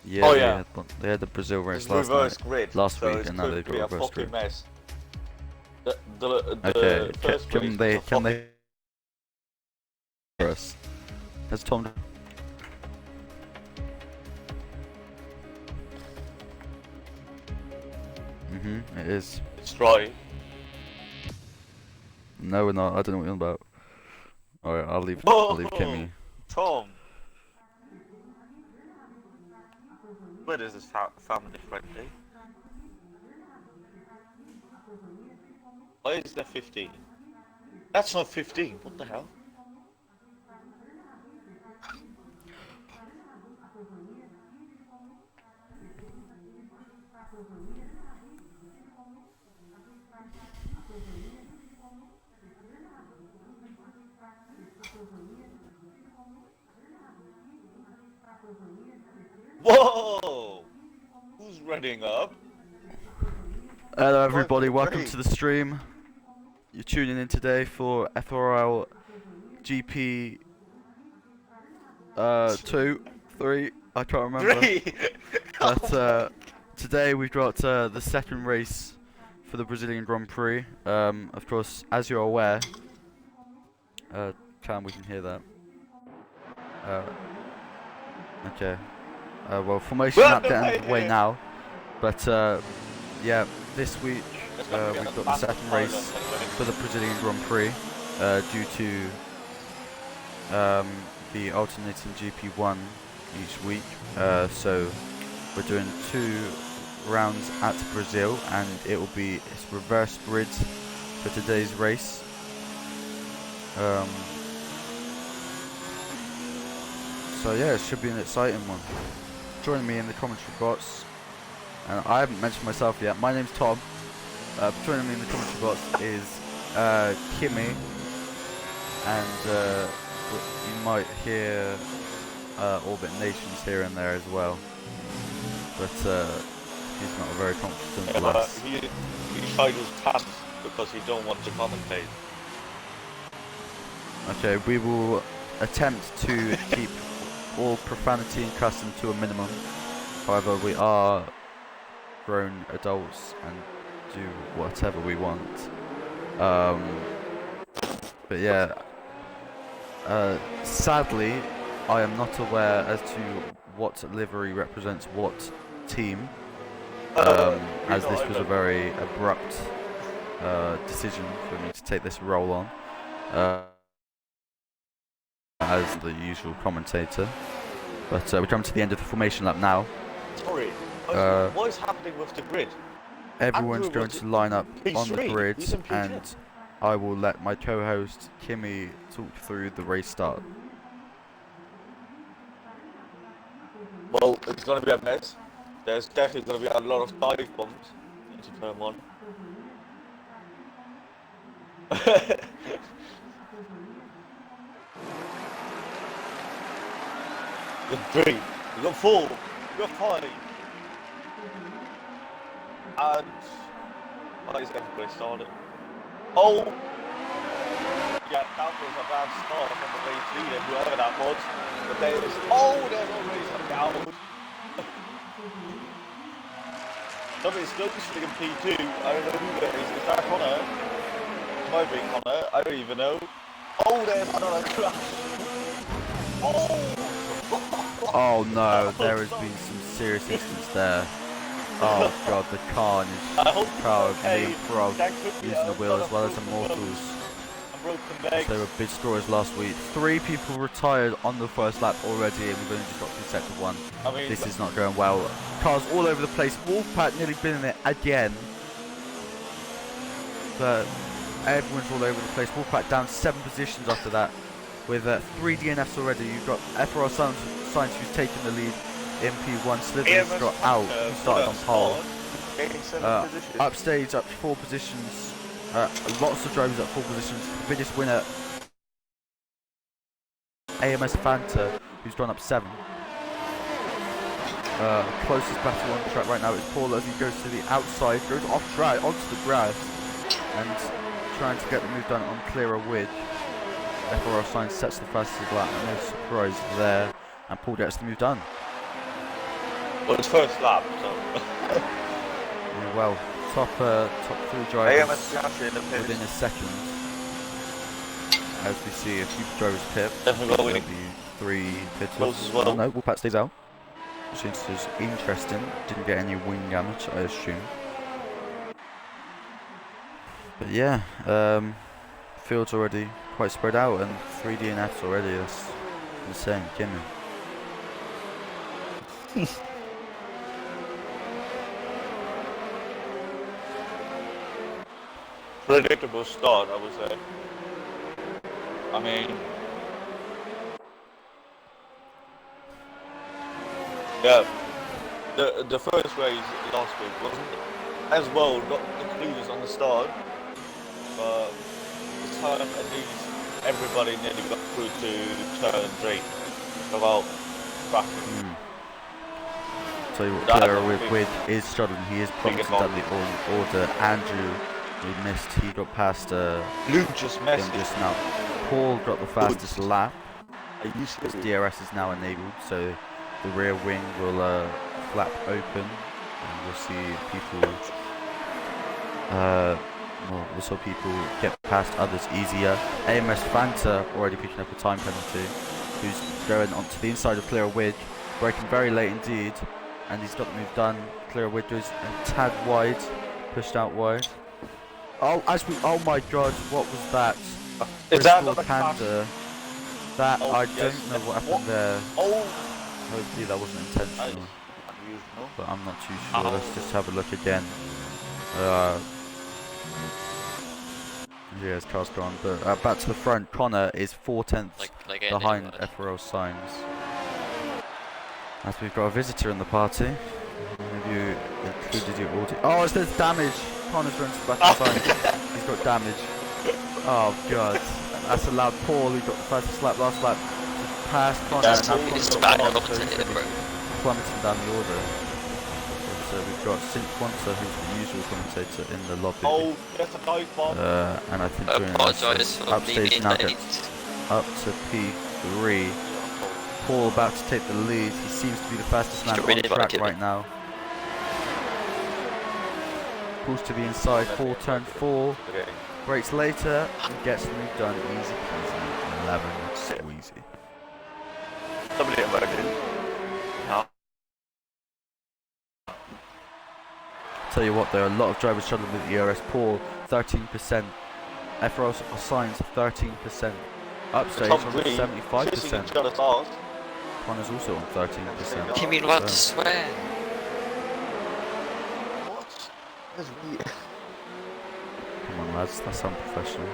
Yeah, Oh yeah, they had the Brazil race it's last reverse night, grid, last so week, it's and now going they've to got be a reverse fucking grid. mess. Okay, The first race can was they a fucking for mess. us? Has Tom? It is. It's dry. No, we're not. I don't know what you're on about. Alright, I'll leave Whoa, Kimmy. Tom. Where is this family friendly? Why is there 15? That's not 15. What the hell? Whoa! Who's running up? Hello everybody, welcome 5.3. to the stream. You're tuning in today for FORL GP 2, 3, I can't remember. 3! But today we've got the second race for the Brazilian Grand Prix. Of course, as you're aware, Cam, we can hear that. Okay. Well, formation lap Welcome getting right underway here! now. But yeah, this week That's gonna be we've a got the massive second pylon, race anyway. for the Brazilian Grand Prix due to the alternating GP1 each week. So we're doing 2 rounds at Brazil, and it's reverse grid for today's race. So yeah, it should be an exciting one. Joining me in the commentary box, and I haven't mentioned myself yet. My name's Tom. Joining me in the commentary box is Kimmy, and you might hear Orbit Nations here and there as well. But he's not a very confident Yeah, but lass. he tried his pants because he don't want to commentate. Okay, we will attempt to keep all profanity and cussing to a minimum. However, we are grown adults and do whatever we want. But yeah, sadly, I am not aware as to what livery represents what team, as this was a very abrupt decision for me to take this role on. As the usual commentator, but we come to the end of the formation lap now. Sorry, what is happening with the grid? Everyone's Andrew going to line up on the P3, grid, he's in P10. and I will let my co-host Kimmy talk through the race start. Well, it's going to be a mess. There's definitely going to be a lot of dive bombs into turn 1. You got 3, you got 4, you got 5. And why is everybody started? Oh! Yeah, that was a bad start from the race leader, whoever that was. But there's already some down. Somebody's still sitting in P2. I don't know who that is. Is that Connor? It might be Connor. I don't even know. Oh, there's another crash. Oh! Oh no, there has been some serious incidents there. Oh god, the carnage. Car of me and Prov using the wheel as well as Immortals. They were big scorers last week. 3 people retired on the first lap already, and we've only just got through sector 1. This is not going well. Cars all over the place. Wolfpack nearly been in it again. But everyone's all over the place. Wolfpack down 7 positions after that. With 3 DNFs already. You've got FORL Science who's taken the lead in P1. Slithery's got out, who started on pole. Upstage up 4 positions. Lots of drivers at 4 positions. The biggest winner, AMS Fanta, who's gone up 7. Closest battle on track right now is Paul as he goes to the outside, goes off track onto the grass, and trying to get the move done on clearer width. FORL Science sets the fastest lap, no surprise there, and Paul gets the move done. Well, it's first lap, so. Yeah, well, top three drivers within a second. As we see a few drivers pit, there'll be 3 pitters. Well. Oh no, Wolfpack stays out. Which is interesting. Didn't get any wing damage, I assume. But yeah, field's already quite spread out, and 3 DNFs already. That's insane. Gimme. Predictable start, I would say. I mean, yeah, the first race last week wasn't as well. Got the clues on the start, but this time at least everybody nearly got through to turn 3 without crashing. Tell you what, Claire with is struggling. He is promising down the order. Andrew, he missed. He got past. Luke just missed just now. Paul got the fastest lap. His DRS is now enabled, so the rear wing will flap open, and we'll see people. We'll see people get past others easier. AMS Fanta already picking up a time penalty. Who's going onto the inside of Clear Widge, braking very late indeed, and he's got the move done. Clear Widge is a tad wide, pushed out wide. Oh, my God, what was that? Is that not Panda? That I don't know what happened there. Hopefully that wasn't intentional, but I'm not too sure. Let's just have a look again. Yeah, his car's gone. But back to the front, Connor is 4/10 behind FORL Signs. As we've got a visitor in the party. Have you included your audio? Oh, there's damage. Connor's running to the back of the sign. He's got damage. Oh God, that's allowed Paul, who got the fastest lap last lap, to pass Connor. Plummeting down the order. So we've got Synth Quanta, who's the usual commentator in the lobby. Oh, that's a dive bomb. And I think upstage now gets up to P3. Paul about to take the lead. He seems to be the fastest man on track right now. Pulls to the inside, Paul turn 4. Brakes later and gets the move done easy peasy. 11 squeezy. Somebody emerging. No. Tell you what, there are a lot of drivers struggling with ERS. Paul 13%. FORL Signs 13%. Upstage on 75%. Connor's also on 13%. Can you not swear? What? That's weird. Come on lads, that's unprofessional.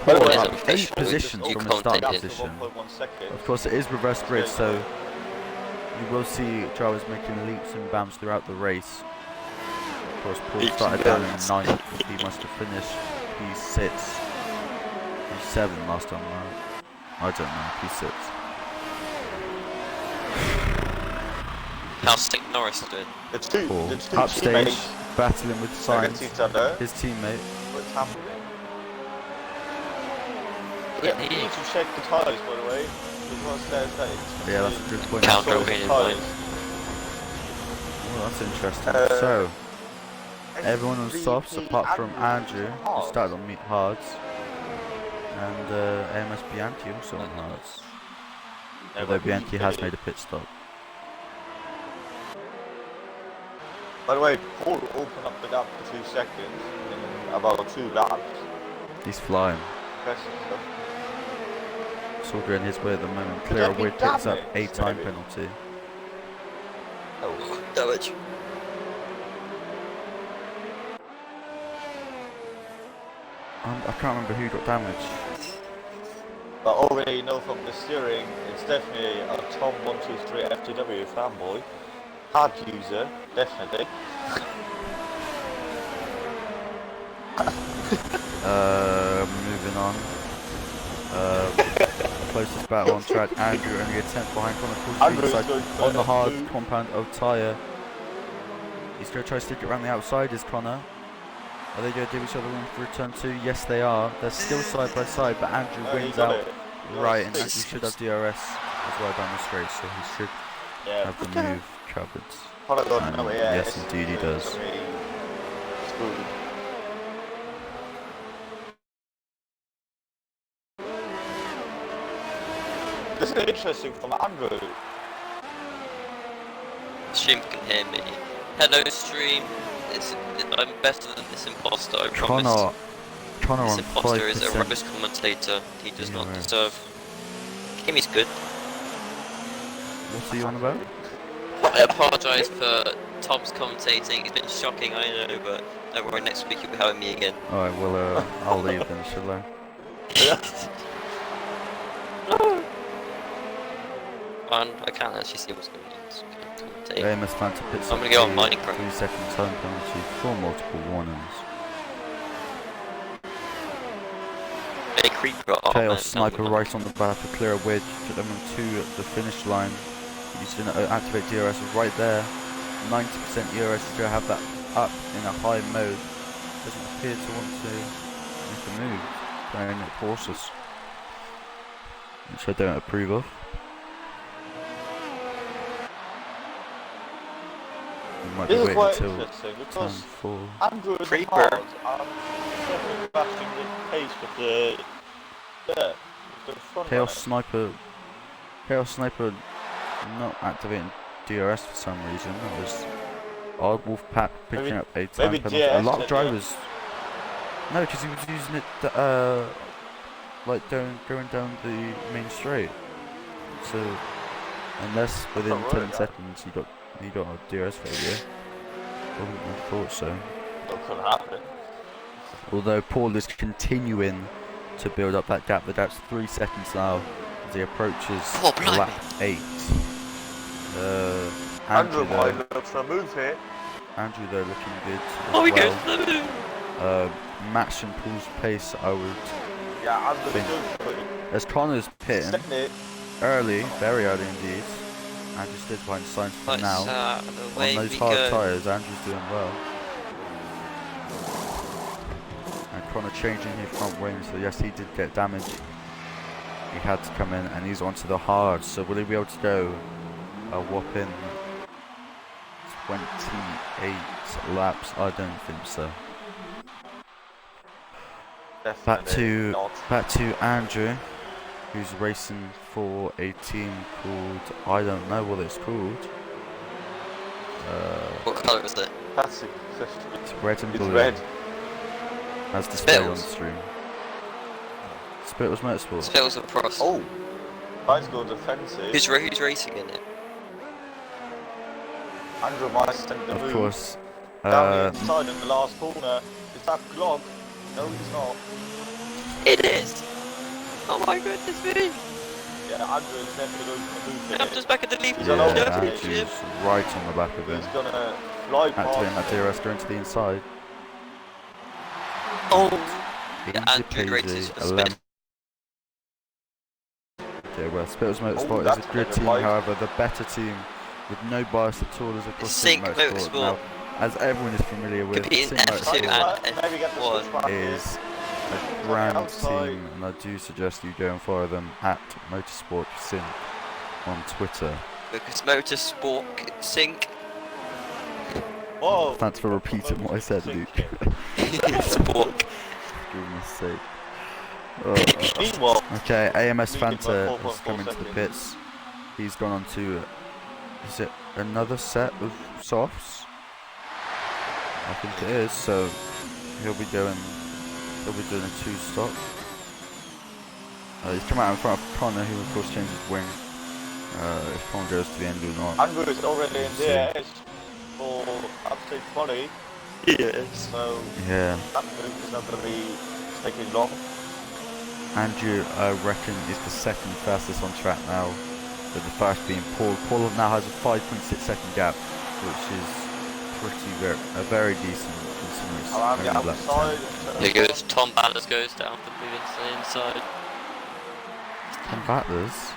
Paul Paul up 8 positions from the start position. Of course it is reverse grid, so you will see drivers making leaps and bounds throughout the race. Of course Paul started down in 9th, he must have finished P6, P7 last time around. I don't know, P6. How's Stick Norris doing? It's two upstage, battling with Signs, each other. his teammate. What's happening? Yeah, You need to check the tyres, by the way. Because there's that Yeah, that's a good point. Counter opinion point. Oh, that's interesting. So, everyone on softs apart from Andrew, who started on hards, and AMS Bianchi also on hards. Although Bianchi has made a pit stop. By the way, Paul opened up the gap for 2 seconds in about 2 laps. He's flying. It's all going his way at the moment. Clear Widge picks up a time penalty. Oh, damage. I can't remember who got damage. But already know from the steering, it's definitely a Tom123 FTW fanboy. Hard user, definitely. Moving on. Closest battle on track, Andrew only a 10th behind Connor. On the hard compound of tyre. He's going to try to stick it around the outside, is Connor. Are they going to give each other room for turn 2? Yes they are. They're still side by side, but Andrew wins out right, and Andrew should have DRS. as well down the straight, so he should have the move covered. And yes, indeed he does. This is interesting from Andrew. Stream can hear me. Hello stream. I'm better than this imposter, I promise. Connor This on imposter is a 5%. rubbish commentator. He does not deserve. Kimmy's good. What's he on about? I apologise for Tom's commentating. It's been shocking, I know, but don't worry, next week you'll be having me again. Alright, well, I'll leave then, shall I? And I can't actually see what's going on. AMS Fanta pits I'm gonna go on Minecraft. 3 second time penalty for multiple warnings. A creeper. Chaos Sniper right on the back to clear a wedge, put them to the finish line. He's going to activate DRS right there. 90% DRS is going to have that up in a high mode. Doesn't appear to want to make a move. Going at cautious, which I don't approve of. This is quite interesting because Andrew is hard and bashing the pace of the front Chaos Sniper not activating DRS for some reason. That was odd. Wolfpack picking up a time penalty. A lot of drivers. No, because he was using it like going down the main straight. So unless within 10 seconds he got a DRS failure. I wouldn't have thought so. That could happen. Although Paul is continuing to build up that gap. The gap's 3 seconds now as he approaches lap 8. Andrew might look for a move here. Andrew though looking good as we well. go for the move. Matching Paul's pace, I would think. As Connor's pitting early, very early indeed. Andrew stood behind signs for now. On those hard tyres, Andrew's doing well. And Connor changing his front wing, so yes, he did get damage. He had to come in, and he's onto the hard. So will he be able to go a whopping 28 laps? I don't think so. Back to Andrew, who's racing for a team called, I don't know what it's called. What colour is it? It's red and blue. Red. As displayed on the stream. Spittles Motorsport. Spittles of Prost. Oh, mine's got defensive. Who's racing in it? Andrew might send the move. Of course. Down the inside in the last corner. Is that Glock? No, it's not. It is! Oh my goodness me! Yeah, Andrew is definitely going to move here. I'm just back at the leaf. Yeah, Andrew's right on the back of him. He's going to fly past. Activating that DRS going to the inside. Oh! Yeah, Andrew races for spin. Okay, well, Spittles Motorsport is a good team, however, the better team with no bias at all is of course Sync Motorsport. Now, as everyone is familiar with, Sync Motorsport is a grand team, and I do suggest you go and follow them at Motorsport Sync on Twitter. Because Motorsport Sync. Whoa! Thanks for repeating what I said, Luke. Sport. For goodness sake. Okay, AMS Fanta has come into the pits. He's gone on to, is it another set of softs? I think it is, so he'll be doing a 2-stop. He's come out in front of Connor, who of course changed his wing. If Connor goes to the end or not. Andrew is already in there for upstate quality. Yes. So yeah, that move is not going to be taking long. Andrew, I reckon, is the second fastest on track now, with the first being Paul. Paul now has a 5.6 second gap, which is a very decent considering it's only lap 10. Here goes Tom Ballers goes down for moving to the inside. Tom Battlers?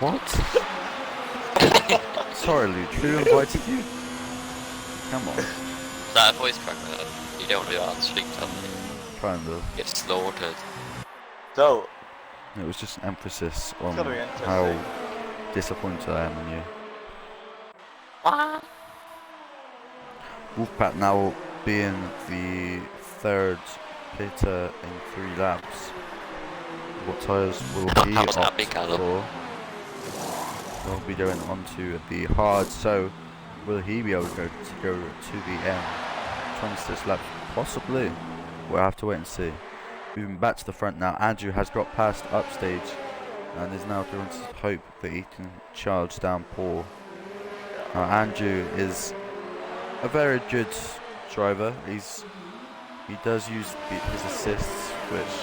What? Sorry, Luke, who invited you? Come on. Is that a voice crack? You don't want to do that on stream, tell me. Kind of. Get slaughtered. So, It was just an emphasis on gonna be interesting. how disappointed I am in you. Wolfpack now being the third pitter in 3 laps. What tyres will he opt for? We'll be going on to the hard, so will he be able to go to the end? 26 laps, possibly. We'll have to wait and see. Moving back to the front now, Andrew has got past upstage and is now going to hope that he can charge down Paul. Now Andrew is a very good driver. He does use his assists, which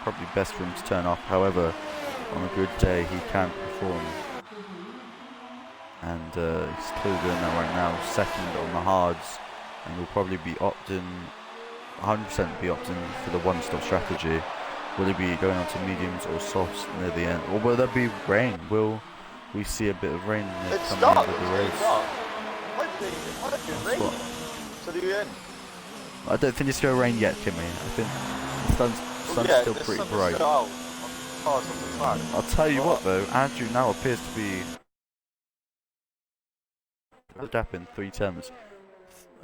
probably best for him to turn off. However, on a good day he can perform, and he's clearly doing that right now. Second on the hards, and will probably be opting 100% be opting for the one-stop strategy. Will he be going on to mediums or softs near the end, or will there be rain? Will we see a bit of rain coming into the race? To the end. I don't think it's going to rain yet, Kimmy. I think the sun's still pretty bright. I'll tell you what though, Andrew now appears to be dapping 3 temps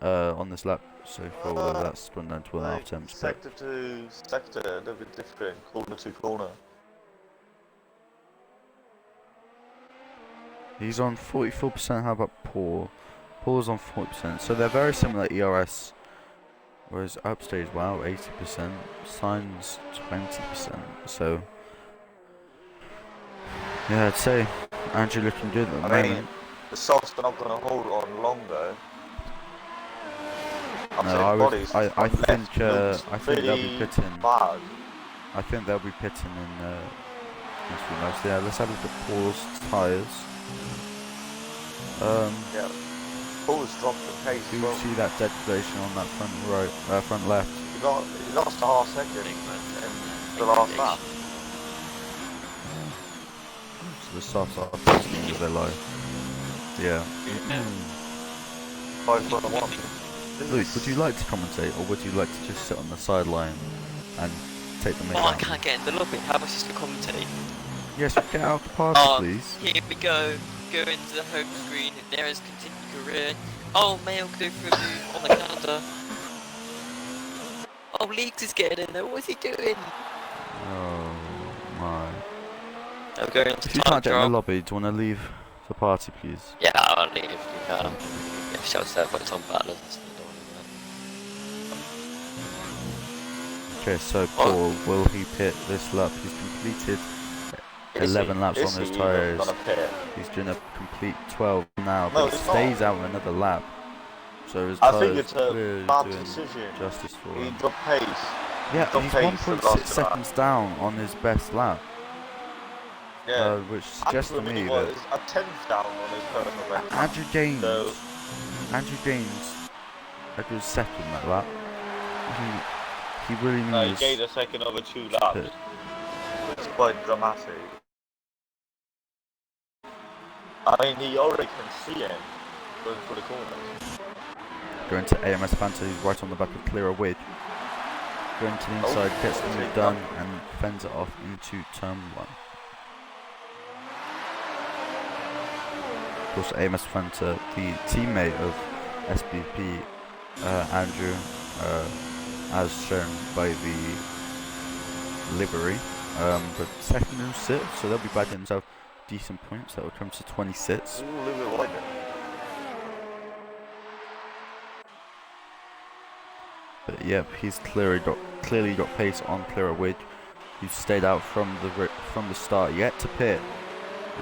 on this lap so far. That's gone down to 1.5 temps. Sector to sector, a little bit different, corner to corner. He's on 44%. How about Paul? Paul's on 40%. So they're very similar ERS. Whereas upstage, wow, 80%. Signs 20%. So yeah, I'd say Andrew looking good at the moment. The softs are not going to hold on long though. No, I think they'll be pitting. Bad. I think they'll be pitting in next few laps. Yeah, let's have a look at Paul's tyres. Yeah, Paul's dropped the pace. Do you see that degradation on that front left? He lost a half second in the last lap. So the softs are pitting with their low. Yeah. 5.1. Luke, would you like to commentate, or would you like to just sit on the sideline and take the mic? Oh, I can't get in the lobby. How am I supposed to commentate? Yes, get out of the party, please. Here we go. Go into the home screen. There is continued career. Oh, Mail go through on the calendar. Oh, Leaks is getting in there. What is he doing? Oh my. I'm going on to if you can't get in the lobby, do you want to leave the party, please? Yeah, I'll leave. Yeah, shouts out by Tom Butler. Okay, so Paul, will he pit this lap? He's completed 11 laps on his tyres. He's doing a complete 12 now, but he stays out another lap. So his tyres I think it's a bad doing decision. Justice for him. He dropped pace. Yeah, he's 1.6 seconds down on his best lap. Yeah, which suggests to me that a 10th down on his personal record. Andrew gains a good second that lap. He really needs. He gained a second over 2 laps. It's quite dramatic. I mean, he already can see him going for the corners. Going to AMS Fanta, he's right on the back of Clearer Widge. Going to the inside, gets the move done, and fends it off into turn 1. Of course, AMS Fanta, the teammate of SBP, Andrew, as shown by the livery, but second and 6, so they'll be back in themselves decent points. That will come to 26. But yep, he's clearly got pace on Clearer Widge. He's stayed out from the start, yet to pit,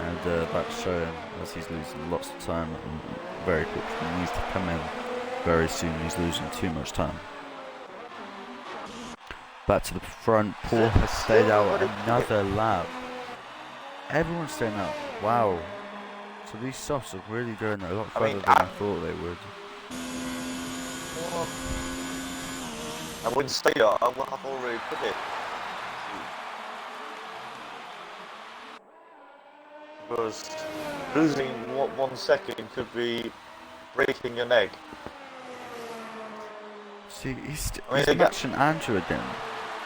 and that's showing as he's losing lots of time very quickly. He needs to come in very soon. He's losing too much time. Back to the front, Paul has stayed out another lap. Everyone's staying out. Wow. So these softs are really going a lot further than I thought they would. I wouldn't stay out, I would have already put it. Because losing 1 second could be breaking your neck. See, he's matching Andrew again.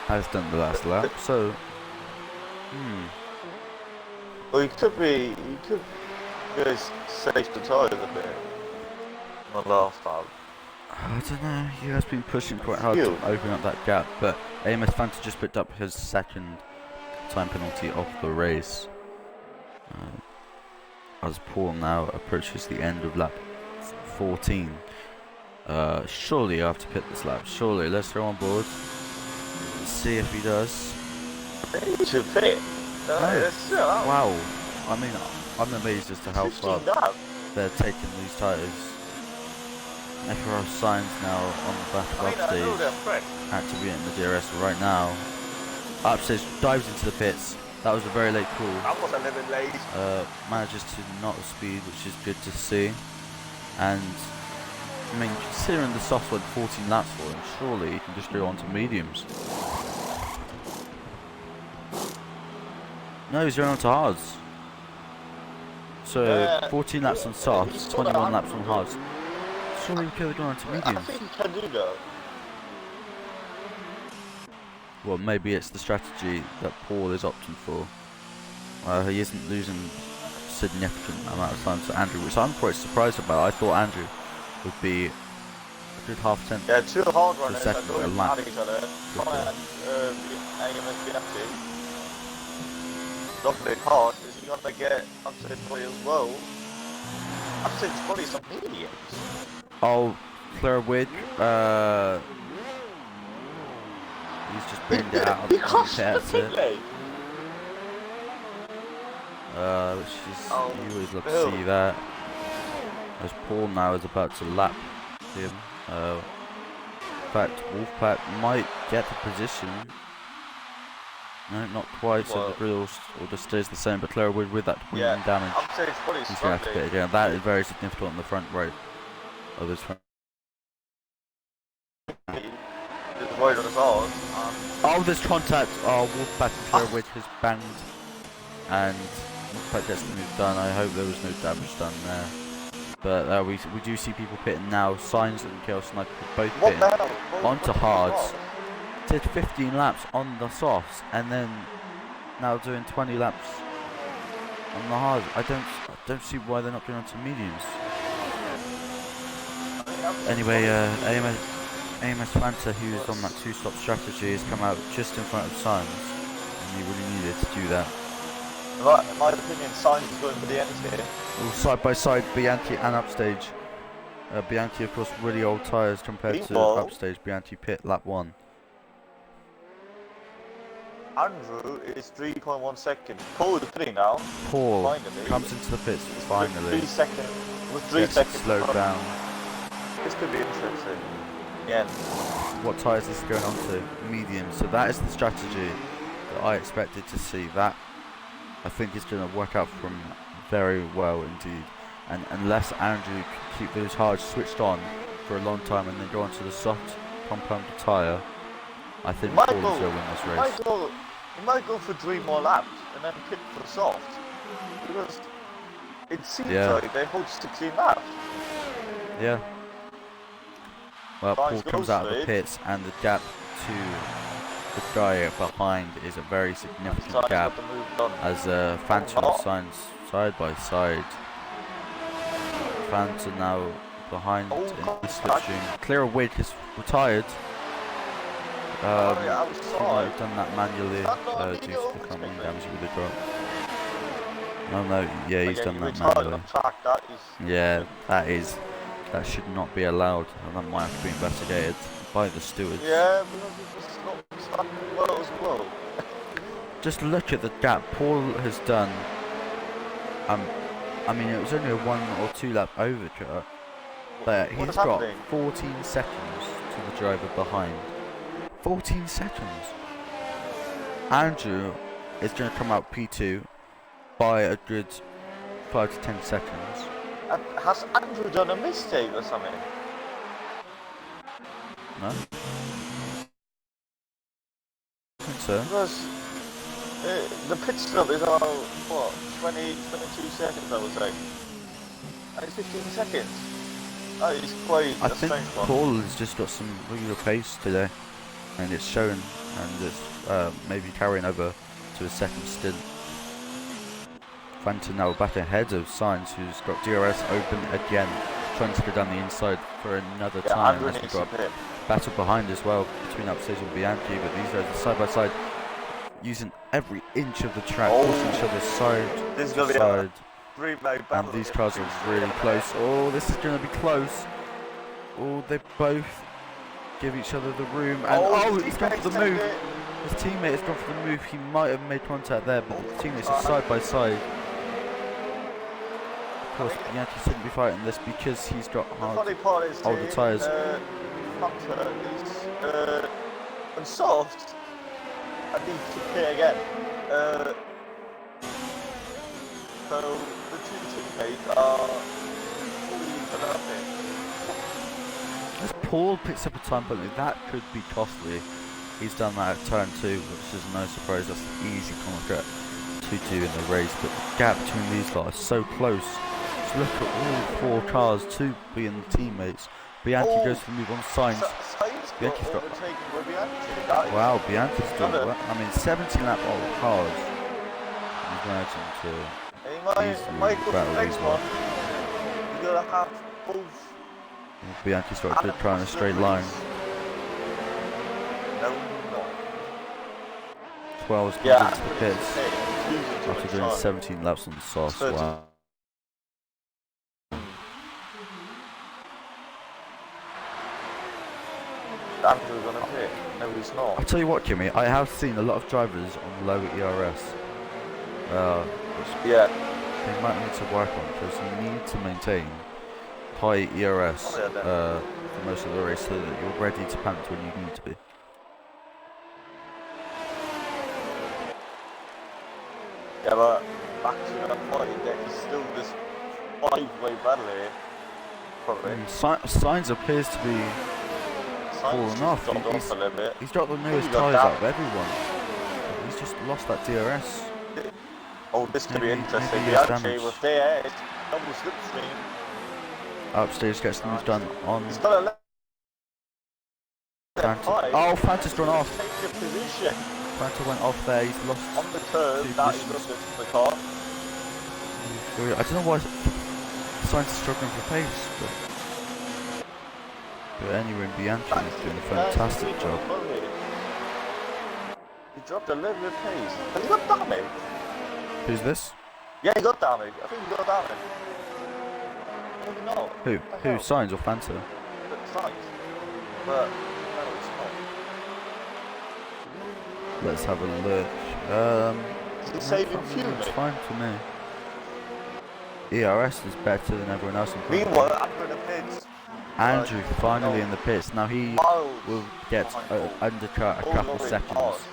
Has done the last lap, so Well, you could really safe the tyres a bit. The last time. I don't know, he has been pushing quite hard to open up that gap, but AMS Fanta just picked up his second time penalty of the race. As Paul now approaches the end of lap 14. Surely I have to pit this lap, surely. Let's go on board. Let's see if he does. He should pit. Wow. I mean, I'm amazed as to how far they're taking these tyres. FORL signs now on the back of upstage, actively in the DRS right now. Upstage dives into the pits. That was a very late call. That was a little bit late. Manages to not speed, which is good to see. And I mean, considering the softs went 14 laps for him, surely he can just go on to mediums. No, he's going on to hards. So 14 laps on softs, 21 laps on hards. Surely he could have gone on to mediums. I think he can do that. Well, maybe it's the strategy that Paul is opting for. He isn't losing a significant amount of time to Andrew, which I'm quite surprised about. I thought Andrew would be a good half-tenth. Yeah, two hard runners are second going lap. at each other. And AMS BFT. Lovely hard. Is he going to get upstage body as well? Upstage body some mediums. Oh, Clara Wig. He's just banged it out of the pit. Which is, you always love to see that. As Paul now is about to lap him. In fact, Wolfpack might get the position. No, not quite, so the grill will just stays the same, but Clara Wood with that wing damage, he's going to have to pit again. That is very significant on the front right of his front. Oh, there's contact. Oh, Wolfpack and Clara Wood has banged, and Wolfpack gets the move done. I hope there was no damage done there. But we do see people pitting now. Signs and Chaos Sniper both pitting onto hards. Did 15 laps on the softs and then now doing 20 laps on the hards. I don't see why they're not going on to mediums. Anyway, AMS Fanta, who is on that two-stop strategy, has come out just in front of Signs, and he really needed to do that. In my opinion, Signs is going for the end here. Well, side by side, Bianchi and Upstage. Bianchi, of course, really old tyres compared to Upstage. Bianchi pit lap 1. Andrew is 3.1 seconds. Paul is pitting now. Paul finally comes into the pits finally. 3 seconds. With 3 seconds. Slowed down. This could be interesting. Yeah. What tyres is going on to? Medium. So that is the strategy that I expected to see. That I think is going to work out for him very well indeed. And unless Andrew can keep those hards switched on for a long time and then go onto the soft compound tyre, I think Paul is going to win this race. He might go for 3 more laps and then pit for soft. Because it seems like they hold 16 laps. Yeah. Well, Paul comes out of the pits and the gap to the guy behind is a very significant gap as Phantom signs side by side. Phantom now behind in the slipstream. Clear Wig has retired. He might have done that manually due to the front wing damage with the drop. No, yeah, he's done that manually. Yeah, that should not be allowed, and that might have to be investigated by the stewards. Yeah, because it's not starting well as well. Just look at the gap Paul has done. I mean, it was only a 1 or 2 lap overcut, but he's got 14 seconds to the driver behind. 14 seconds. Andrew is going to come out P2 by a good 5 to 10 seconds. Has Andrew done a mistake or something? No. I think so. Because the pit stop is on, what, 22 seconds I would say. And it's 15 seconds. Oh, it's quite I think Paul has just got some regular pace today. And it's shown, and it's maybe carrying over to a second stint. Fanta now back ahead of Sainz, who's got DRS open again, trying to go down the inside for another time. As we've got a battle behind as well between Upstage and Bianchi, but these guys are side by side, using every inch of the track, forcing each other side to side. And these cars are really close. Oh, this is going to be close. Oh, they both give each other the room. And he's gone for the move. His teammate has gone for the move. He might have made contact there, but the teammates are side by side. Of course, Bianchi shouldn't be fighting this because he's got older tyres. And soft. I need to pit again. So the two teammates are fully developing. As Paul picks up a time penalty, that could be costly. He's done that at turn 2, which is no surprise. That's an easy contact to do in the race, but the gap between these guys is so close. Just look at all 4 cars, 2 being the teammates. Bianchi goes for the move on Sainz. Bianchi's got. Wow, Bianchi's doing well. I mean, 17 lap old cars. He's managing to easily battle these ones. You gotta have both. Bianchi's got a good car in a straight line. No, no. 12 comes into the pits after doing 17 laps on the sauce. Wow. Andrew's gonna pit. No, he's not. I'll tell you what, Kimmy, I have seen a lot of drivers on low ERS. Which they might need to work on, because you need to maintain high ERS for most of the race so that you're ready to pant when you need to be. Yeah, but back to that point, there is still this 5-way battle here. Probably. Sainz appears to be falling off. He's got the newest tyres out of everyone. But he's just lost that DRS. Oh, this could be interesting. Bianchi with DRS, double slipstream. Upstairs gets the move done on. He's got a Oh, Fanta's gone off. Take the position. Fanta went off there. He's lost on the curve. That he lost the car. I don't know why Sainz is struggling for pace, but anyway, Bianchi is doing a fantastic job. He dropped a little bit of pace. Has he got damage? Who's this? Yeah, he got damage. I think he got damage. Maybe not. Who? Sainz or Fanta? Sainz. But no, it's not. Let's have a look. Is he saving fuel? It's fine for me. ERS is better than everyone else. Meanwhile, after the pits, Andrew finally in the pits. Now he will get undercut a couple seconds.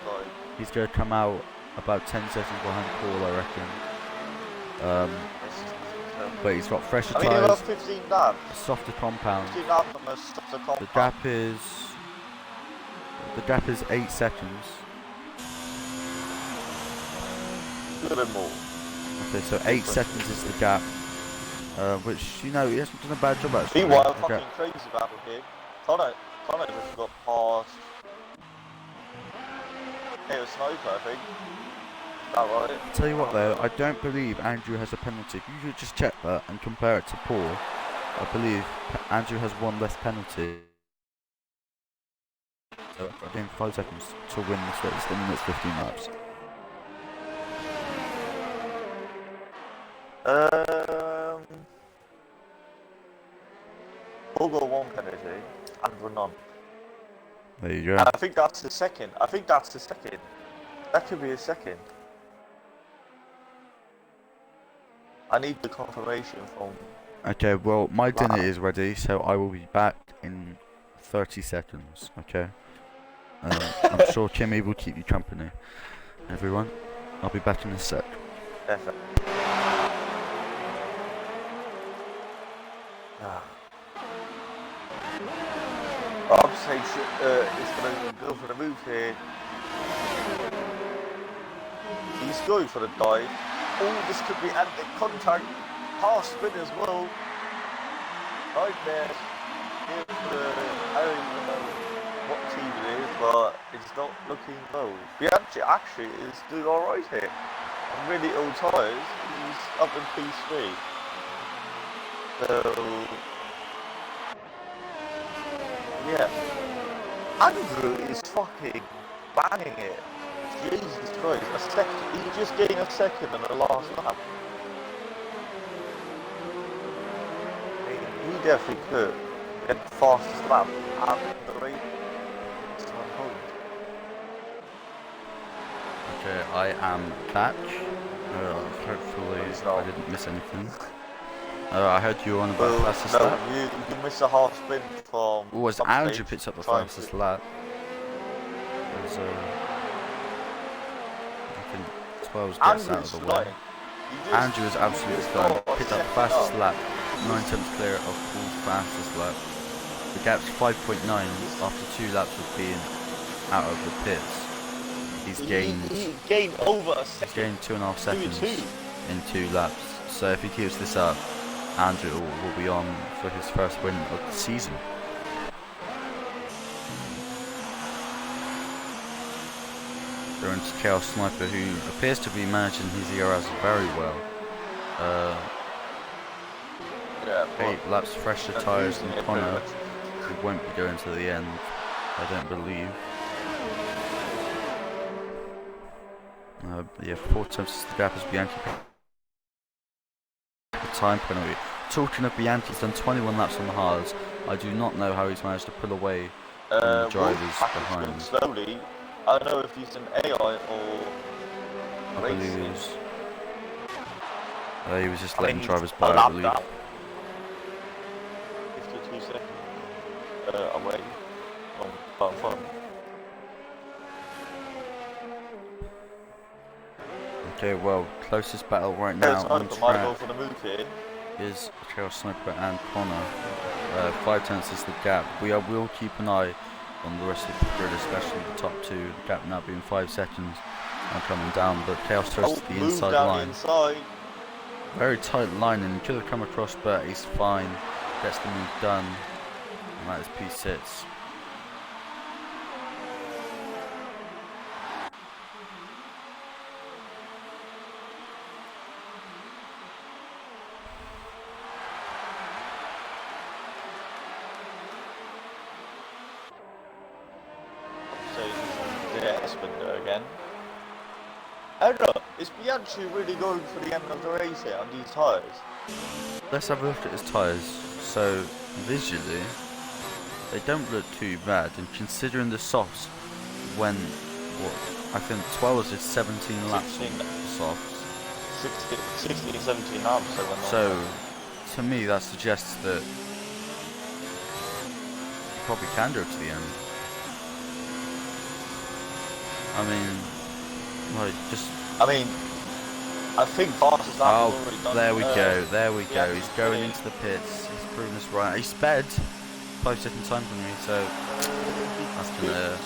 He's going to come out about 10 seconds behind Paul, I reckon. But he's got fresher tyres, 15 laps. softer compound. 15 laps on the softer compound. The gap is 8 seconds. A little bit more. Okay, so 8 seconds is the gap, which, you know, he hasn't done a bad job actually. Meanwhile, fucking crazy battle here. Connor just got past. It was Sniper, I think. Is that right? I'll tell you what though, I don't believe Andrew has a penalty. If you could just check that and compare it to Paul, I believe Andrew has 1 less penalty. So, again, 5 seconds to win this race, then it's 15 laps. We'll go 1 penalty, and we're none. There you go. And I think that's the second. That could be a second. I need the confirmation from... Okay, well, my dinner is ready, so I will be back in 30 seconds, okay? I'm sure Kimmy will keep you company. Everyone, I'll be back in a sec. Definitely. Upstage is going to go for the move here. He's going for the dive. Oh, this could be anti-contact. Half spin as well. Right there. I don't even know what team it is. but it's not looking well. Bianchi actually is doing alright here. On really old tyres, he's up in P3. So, yeah. Andrew is fucking banging it. Jesus Christ, a second. He just gained a second in the last lap. He definitely could get the fastest lap and the race. Okay, I am back. Hopefully I didn't miss anything. I heard you were on about the fastest lap. You missed a half spin from... Was Andrew picks up the fastest lap? There's I think 12 gets out of the way. Andrew is absolutely flying. Picked up the fastest lap. 9 tenths clear of Paul's fastest lap. The gap's 5.9 after 2 laps of being out of the pits. He's gained over a second. He's gained 2.5 seconds in 2 laps. So if he keeps this up, Andrew will be on for his first win of the season. Going to Chaos Sniper, who appears to be managing his ERS very well. 8 laps fresher tyres than Connor, who won't be going to the end, I don't believe. Yeah, 4 tenths the gap as Bianchi. Time penalty. Talking of Bianchi, he's done 21 laps on the hards. I do not know how he's managed to pull away from the drivers behind. Slowly. I don't know if he's an AI or I believe he was just letting drivers by, I believe. 52 seconds away from front. Okay, well, closest battle right now on track for the move here is Chaos Sniper and Connor. 5 tenths is the gap. We will keep an eye on the rest of the grid, especially the top 2. The gap now being 5 seconds and coming down, but Chaos throws to the inside line. Very tight line, and he could have come across, but he's fine. Gets the move done, and that is P6. Again. I don't know, is Bianchi really going for the end of the race here on these tyres? Let's have a look at his tyres. So, visually, they don't look too bad, and considering the softs, when, I think 12 is 17 laps on the softs. 16, 17 laps. So, to me, that suggests that he probably can go to the end. I mean, like, I think fastest lap already done. There we go. He's going into the pits. He's proven us right. He sped 5-second time for me, so that's gonna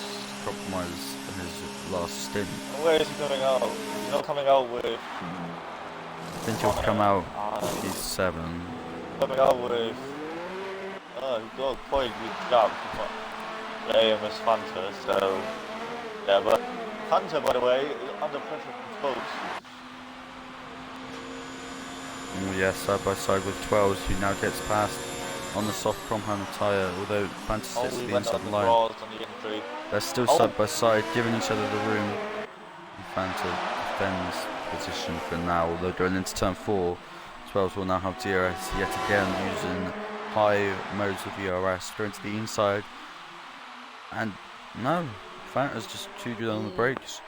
compromise in his last stint. Where is he coming out? He's not coming out with. I think he'll come out. He's 7. Coming out with. He's got quite a good gap. AMS Fanta, so. Yeah, but Hunter, by the way, is under pressure from Spokes. Yeah, side by side with 12s, who now gets past on the soft compound tyre, although Fanta sits to the inside line. They're still side by side, giving each other the room. And Fanta defends position for now, although going into turn 4, 12s will now have DRS yet again using high modes of ERS, going to the inside. And no. Fanta's just too good on the brakes.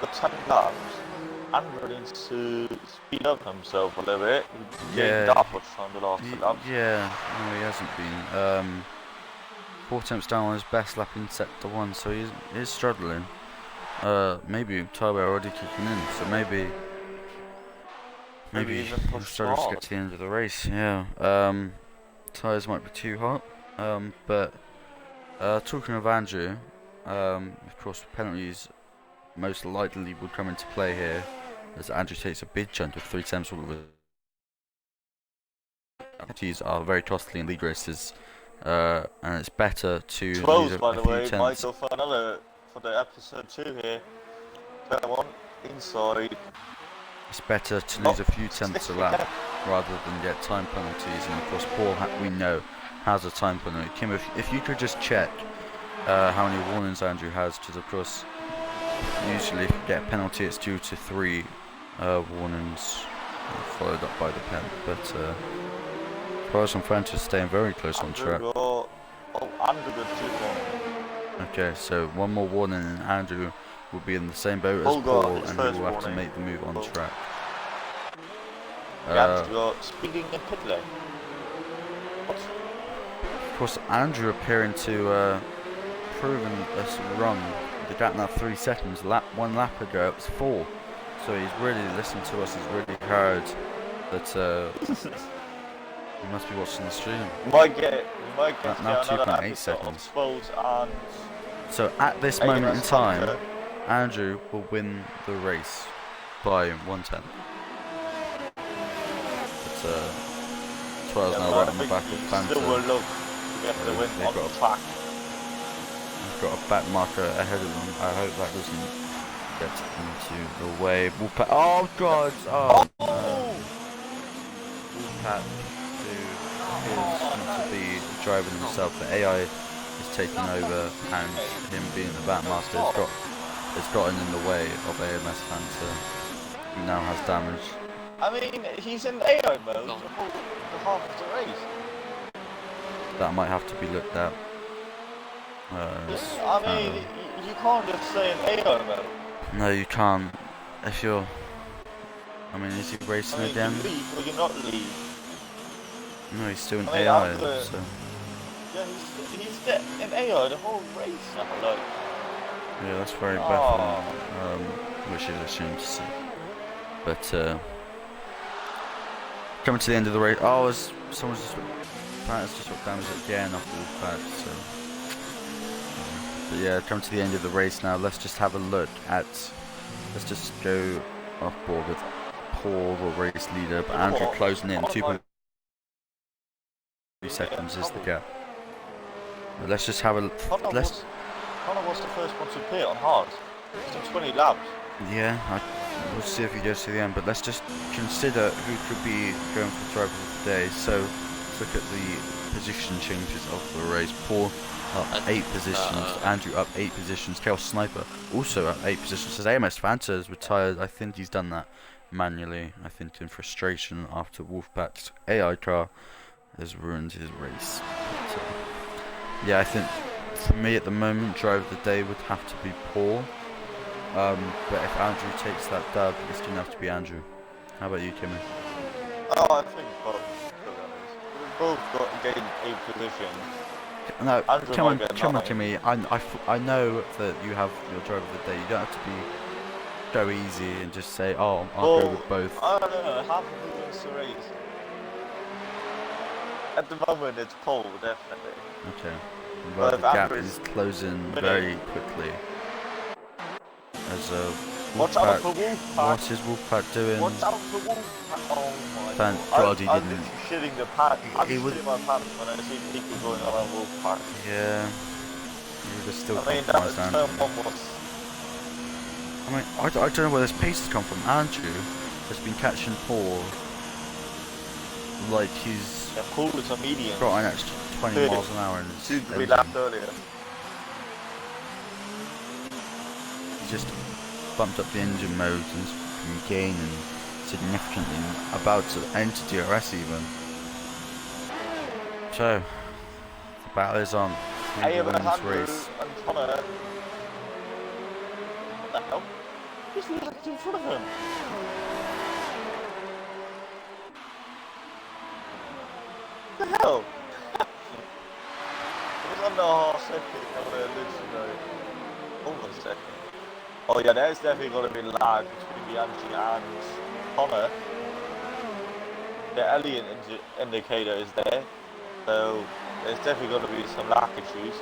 The 10 laps, Andrew needs to speed up himself a little bit. Yeah. That much on the last laps. Yeah, no, he hasn't been. 4 attempts down on his best lap in sector 1, so he is struggling. Maybe turbo already kicking in, so maybe he'll struggle to get to the end of the race. Yeah. Tyres might be too hot. But talking of Andrew, of course, penalties most likely would come into play here, as Andrew takes a big chunk of 3 attempts all of it. penalties are very costly in league races, and it's better to lose Twelves, a by the few way, tenths. Michael, for another, for the episode 2 here. That one, inside. It's better to lose a few tenths a lap rather than get time penalties, and of course Paul, we know, has a time penalty. Kim, if you could just check how many warnings Andrew has, because of course usually if you get a penalty it's 2 to 3 warnings followed up by the pen, but Carlos and Francis staying very close on track. Andrew got 2 Okay, so one more warning and Andrew will be in the same boat as Paul, and he will have to make the move on track. Speaking in pit lane. Of course, Andrew appearing to proven us wrong. The gap now 3 seconds. One lap ago it was 4. So he's really listened to us. He's really heard that. He must be watching the stream. You might get now 2.8 seconds. So at this moment in time, Andrew will win the race by 1/10. But 12's now right on the back of Fanta. They've got a back marker ahead of them. I hope that doesn't get into the way. Oh God! Oh no! Wolfpack, who appears to be driving himself, the AI is taking over, and him being the back master has gotten in the way of AMS Fanta, who now has damage. I mean, he's in AI mode the half of the race. That might have to be looked at. I mean, you can't just say in AI mode. No, you can't. If you're... I mean, is he racing again? You leave or you not leave. No, he's still in AI, so... Yeah, he's in AI the whole race now, like... Yeah, that's very baffling. Which is assumed to see. But, coming to the end of the race... Oh, someone's just... Apparently just got damage again off the back, so... But yeah, coming to the end of the race now, let's just have a look at... Let's just go off board with Paul, the race leader, but Andrew closing in, 2.3 seconds is the gap. But let's just have a... Connor was the first one to pit on hard. It's in 20 laps. Yeah, we'll see if he goes to the end, but let's just consider who could be going for driver of the day. So, let's look at the position changes of the race. Paul up 8 positions, Andrew up 8 positions, Chaos Sniper also up 8 positions. Says AMS Fanta is retired. I think he's done that manually, I think in frustration after Wolfpack's AI car has ruined his race. But, yeah, I think for me at the moment, driver of the day would have to be Paul. But if Andrew takes that dub, it's going to have to be Andrew. How about you, Kimmy? Oh, I think both, to be honest. We've both got gained 8 positions. No, come on, Kimmy. I know that you have your driver of the day. You don't have to go easy and just say, oh, I'll go with both. I don't know, half of who wins the race. At the moment, it's Paul, definitely. Okay. Well, the gap is closing very quickly. As watch out for Wolfpack. What is Wolfpack doing? Watch out for Wolfpack. Oh my Thank God he didn't. I'm shitting the pants. I'm shitting my pants when I see people going around Wolfpack. Yeah. He would have still compromised Andrew. I mean, I don't know where this pace has come from. Andrew has been catching Paul like he's... Yeah, Paul is a medium. Got an extra 20 miles an hour. And 2-3 laps earlier. Just bumped up the engine modes and been gaining significantly, about to enter DRS even. So the battle is on. Who will win this race? What the hell? He's right in front of him. What the hell? It was under a half second. Over a second. Oh yeah, there's definitely going to be lag between Bianchi and Connor. The alien indicator is there, so there's definitely going to be some lag issues.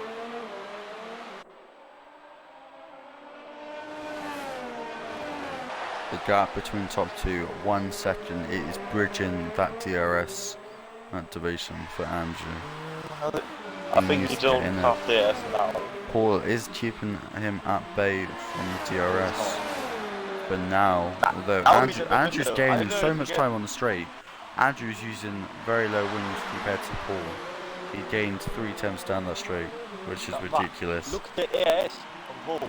The gap between top two, 1 second. It is bridging that DRS activation for Andrew. I think you don't have this now. Paul is keeping him at bay from DRS for now, although Andrew's gaining so much time on the straight. Andrew's using very low wings compared to Paul. He gained 3 tenths down that straight, which is ridiculous. Look at the AS on Paul.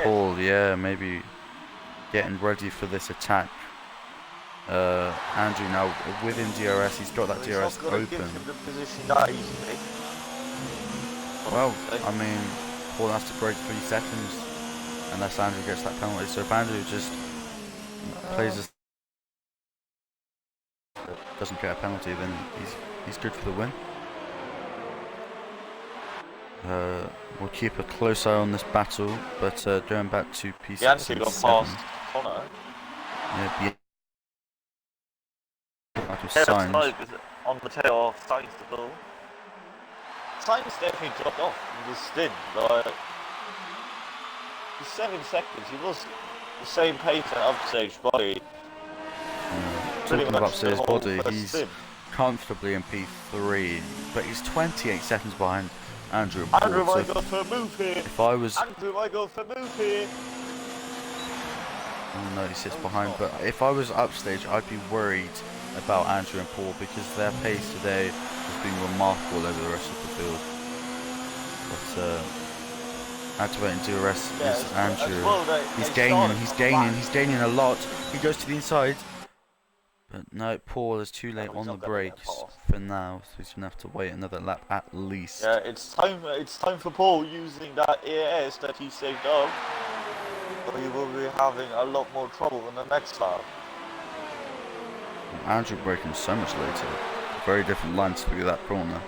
Paul, yeah, maybe getting ready for this attack. Andrew now within DRS, he's got that DRS open. Well, I mean, Paul has to break 3 seconds unless Andrew gets that penalty. So if Andrew just plays this, doesn't get a penalty, then he's good for the win. We'll keep a close eye on this battle, but going back to P6 and 7. Yeah, Sainz. On the tail of Sainz the ball. Sainz definitely dropped off in this stint, like, for 7 seconds, he was the same pace and upstage body. Talking about upstage body, he's comfortably in P3, but he's 28 seconds behind Andrew and Paul. Andrew might go for a move here. If I was... Andrew might go for a move here. Oh no, he sits behind, but if I was upstage, I'd be worried about Andrew and Paul because their pace today has been remarkable over the rest of the field. But activating DRS is Andrew. Well, he's gaining a lot. He goes to the inside. But no, Paul is too late on the brakes for now, so he's gonna have to wait another lap at least. Yeah, it's time for Paul using that AS that he saved up, or he will be having a lot more trouble in the next lap. Andrew braking so much later. Very different lines through that corner.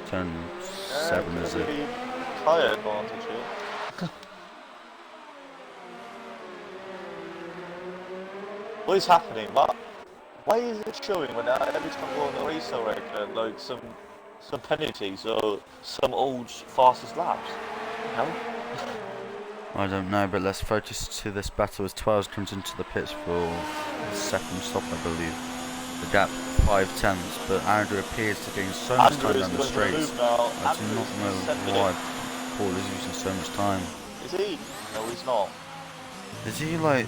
Turn 7 is it? Tyre advantage here. What is happening? Why is it showing when every time I go on the race director, like some penalties or some old fastest laps? No? I don't know, but let's focus to this battle as 12 comes into the pits for the second stop, I believe. The gap 5 tenths, but Andrew appears to gain so much time down the straights. I do not know why Paul is using so much time. Is he? No, he's not. Is he like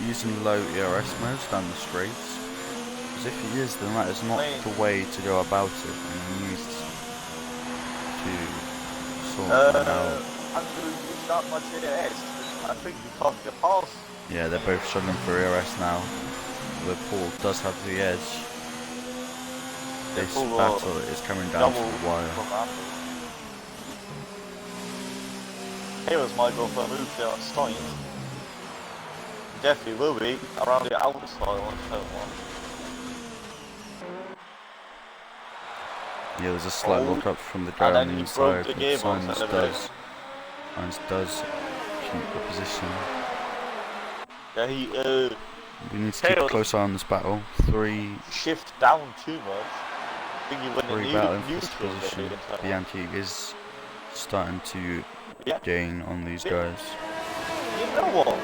using low ERS modes down the straights? Because if he is, then that is not the way to go about it, and he needs to sort that out. Andrew, it's not much ERS. I think you can't get past. Yeah, they're both struggling for ERS now. Although Paul does have the edge. This battle is coming down to the wire. Heroes might go for a move there on Stein. Definitely will be around the outside on turn 1. Yeah, there's a slight look up from the guy on the inside, but Sainz does keep the position. Yeah, we need to keep a close eye on this battle. 3 shift down too much. I think you wouldn't battling for this position. Bianchi is starting to gain on these guys. You know what?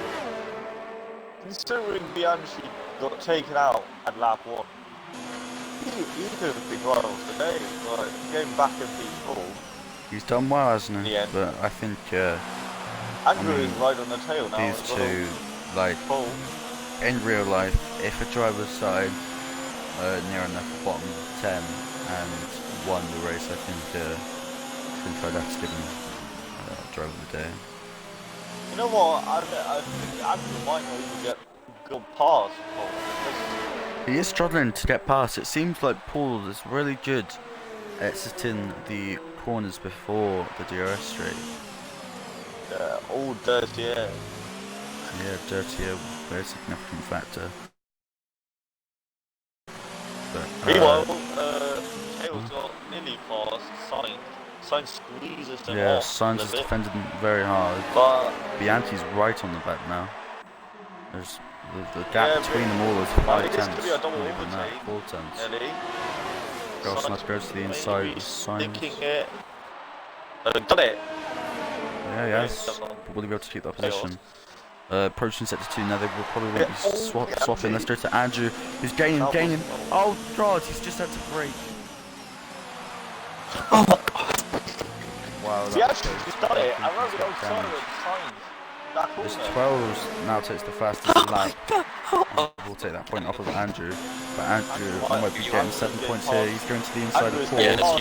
Considering Bianchi got taken out at lap 1, he could have been right off today, like getting back in P4. He's done well, hasn't he? But I think Andrew is right on the tail now. These two, like in real life, if a driver started near enough bottom 10 and won the race, I think I'd have to give him driver of the day. You know what? I think Andrew might not even get good pass. He is struggling to get past. It seems like Paul is really good at sitting the corners before the DRS straight. Yeah, all dirty air. Yeah, dirty air, very significant factor. But, meanwhile, Tails got nearly past Sainz. Sainz squeezes them off. Yeah, Sainz has defended them very hard. But Bianchi's right on the back now. There's the gap between them all is 5 tenths. 4 tenths. Gosnap goes to the inside with Sainz. Got it! Yeah, yes. But will he be able to keep that position? Approaching sector 2 now, they will probably be swapping. Let's go to Andrew, who's gaining. Oh god, he's just had to brake. Oh my god. Wow, He actually just done it. I remember those signs. This 12 now takes the fastest lap. We'll take that point off of Andrew. But Andrew might be getting 7 points here. He's going to the inside of Paul.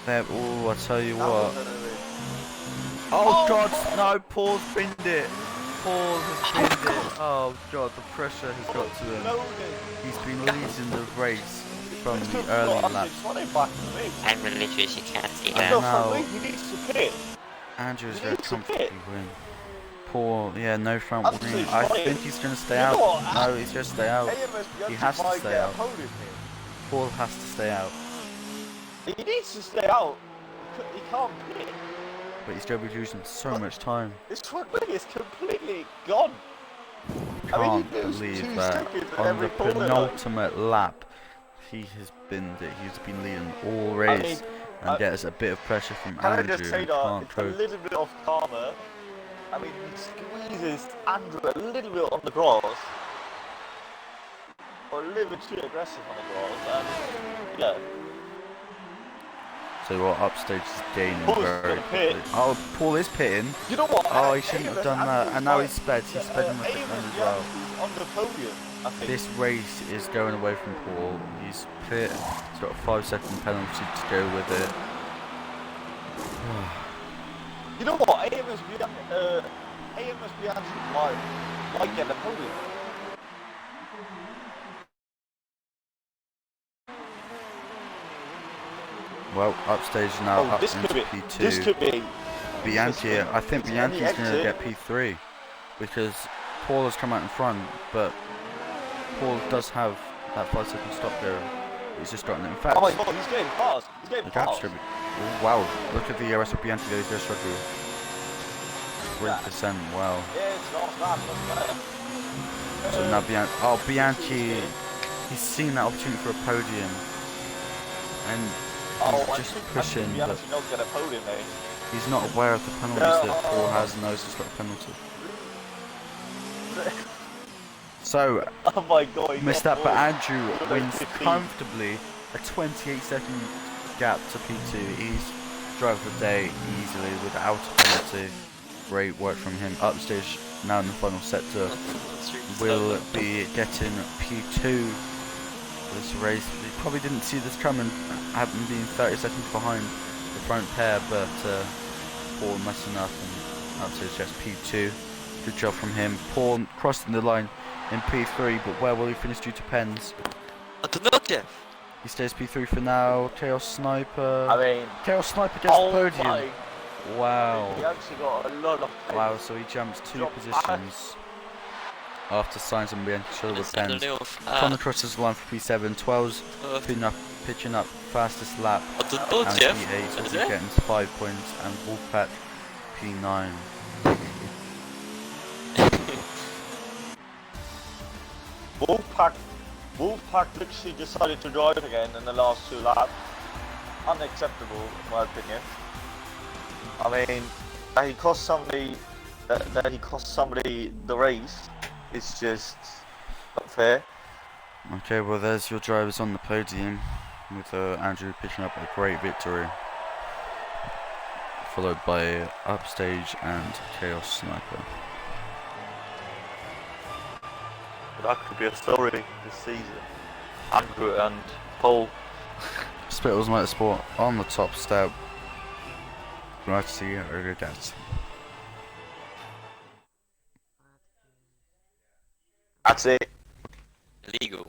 There, oh, I tell you what. Oh god, no, Paul's pinned it. Paul has pinned it. Oh god, the pressure has got to him. He's been leading the race from the early laps. I'm literally, she can't see And that. now, Andrew's going to comfortably win. Paul, yeah, no front wing. I think he's going to stay out. No, he's going to stay out. He has to stay out. Paul has to stay out. He needs to stay out. He can't pit. But he's going to be losing so much time. This front wing is completely gone. Can't believe that on the penultimate lap, he's been leading all race and gets a bit of pressure from Andrew. Can I just say that it's a little bit of karma. I mean, he squeezes Andrew a little bit on the grass, or a little bit too aggressive on the grass, and yeah. So what, upstage is gaining very quickly. Oh, Paul is pitting. You know what? Oh, he shouldn't have done that. And now he's sped. He's sped in the quick run as well. On the podium, I think. This race is going away from Paul. He's pit. He's got a 5-second penalty to go with it. You know what? AM must be actually like get the podium. Well, upstage now up into P2. This could be. Bianchi, I think Bianchi's going to get P3 because Paul has come out in front, but Paul does have that 5-second stop there. He's just gotten it. In fact, oh my god, he's getting fast. He's getting fast. Oh, wow, look at the ERS of Bianchi there. He's going to struggle. 3%. Wow. Yeah, it's not bad. So now Bianchi, he's seen that opportunity for a podium, and he's just pushing, but he's not aware of the penalties that Paul has and knows he's got a penalty. So, oh my god, missed that, but Andrew wins comfortably, a 28-second gap to P2. He's driver of the day easily without a penalty. Great work from him. Upstage now in the final sector will be getting P2 for this race. We probably didn't see this coming, having been 30 seconds behind the front pair, but Paul messing up and upstage gets P2. Good job from him. Paul crossing the line in P3, but where will he finish due to pens? I don't know, Jeff. He stays P3 for now. Chaos Sniper. I mean, Chaos Sniper gets the podium. Wow. He actually got a lot of pens. Wow, so he jumps 2 positions after signs and being shoulder with pens. Connor crosses the line for P7. 12's pitching up fastest lap. I don't know, and Jeff. P8 will be getting 5 points, and Wolfpack P9. Wolfpack literally decided to drive again in the last 2 laps. Unacceptable, in my opinion. I mean, that he cost somebody the race. It's just not fair. Okay, well there's your drivers on the podium, with Andrew picking up a great victory, followed by Upstage and Chaos Sniper. That could be a story this season. Andrew and Paul. Spittles Motorsport on the top step. Right to see earlier deaths. That's it. Illegal.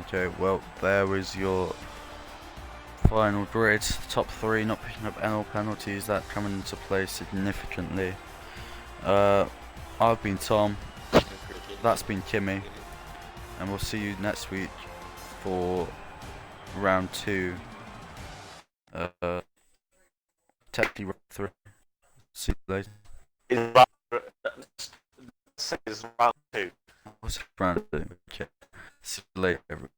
Okay, well there is your final grid. Top 3 not picking up NL penalties, that coming into play significantly. I've been Tom, that's been Kimmy, and we'll see you next week for round 2. Technically round 3. See you later. It's round 2. What's round 2? Okay. See you later.